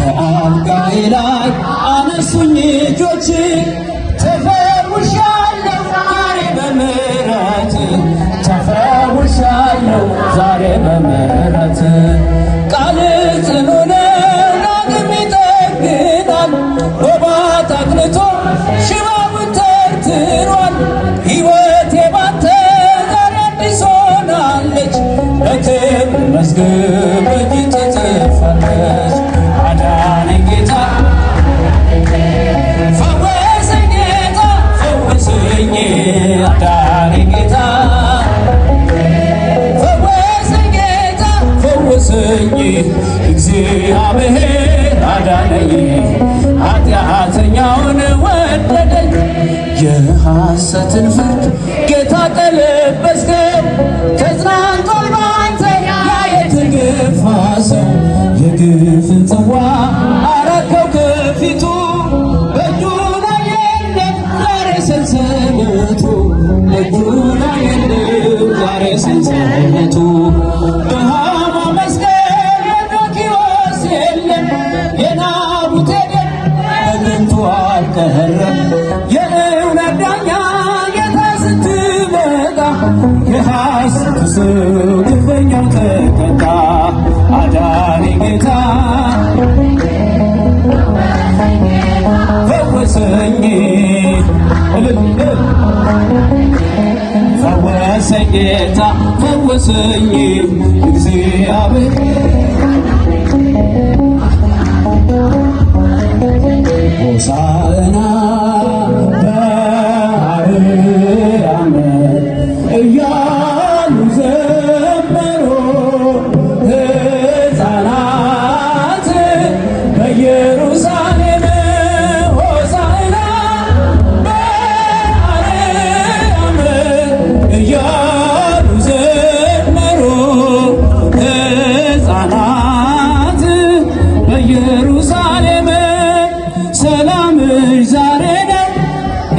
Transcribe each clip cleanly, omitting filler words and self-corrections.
ከአልጋዬ ላይ አነሱኝ እጆች ተፈውሻለሁ ዛሬ በምሕረት ተፈውሻለሁ ዛሬ በምሕረት ቃል ጽኑ ነው ዳግም ይጠግናል ወባት አቅንቶ ሽባውን ተርትሯል ሕይወቴ ባንተ ዛሬ አዲስ ሆናለች በክብር መዝገብ እጅ ተጽፋለች አዳነኝ ጌታ ፈወሰኝ ጌታ ፈወሰኝ አዳነኝ ጌታ ፈወሰኝ ጌታ ፈወሰኝ እግዚአብሔር አዳነኝ ኃጢአተኛውን ወደደኝ የሐሰትን ፍርድ ጌታ ቀለበስከው ተጽናንቷል ባንተ ያ የተገፋ ሰው የግፍን ጽዋ አረከው ከፊቱ በእጁ ላይ የለም ዛሬ ሰንሰለቱ በእጁ ላይ የለም ዛሬ ሰንሰለቱ በሃማ መስቀል የመርዶክዮስ የለም የናቡቴ ደም በከንቱ አልቀረም የእውነት ዳኛ ጌታ ስትመጣ የሐሰቱ ሰው ግፈኛው ተቀጣ አዳነኝ ጌታ ፈወሰኝ ፈወሰኝ ጌታ ፈወሰኝ እግዚአብሔር ሆሳዕና በአርያም እያሉ ዘመሩ ሕፃናት በኢየሩሳሌም ሆሳዕና በአርያም እያሉ ዘመሩ ሕፃናት በኢየሩሳሌም ሰላምሽ ዛሬ ነው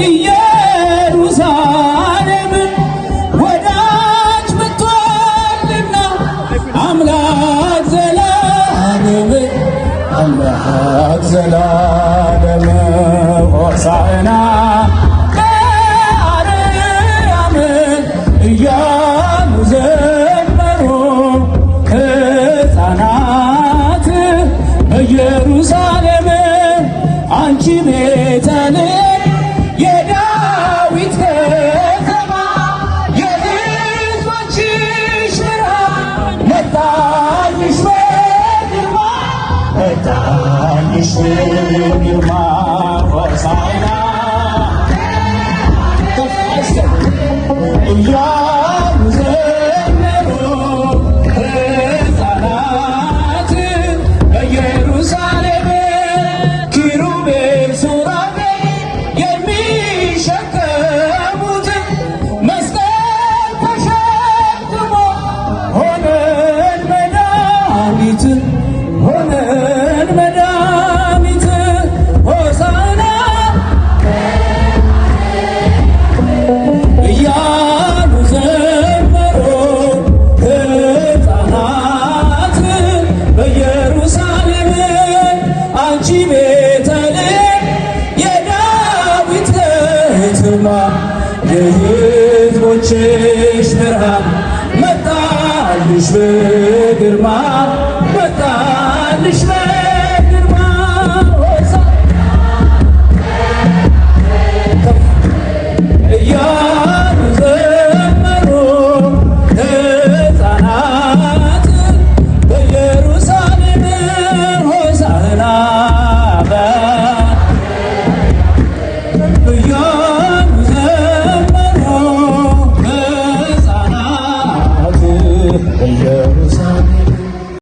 ኢየሩሳሌም ወዳጅ ብትወልድና አምላክ ዘላለም አምላክ ዘላለም ሆሳዕና በአርያም እያሉ ዘመሩ ሕፃናት በኢየሩሳሌም አንቺ ቤተልሔም የዳዊት ከተማ የሕዝቦችሽ ብርሃን መጣልሽ በግርማ መጣልሽ በግርማ ሆሳዕና እያሉ ዘመሩ ሕፃናት በኢየሩሳሌም ኪሩቤል ሱራፌል የሚሸከሙት መስቀል ተሸክሞ ሆነን መድኃኒት ሆነን መድኃኒት ሆሳዕና እያሉ ዘመሩ ሕፃናት በኢየሩሳሌም አንቺ ቤተልሔም የዳዊት ከተማ የሕዝቦችሽ ብርሃን መጣልሽ በግርማ መጣ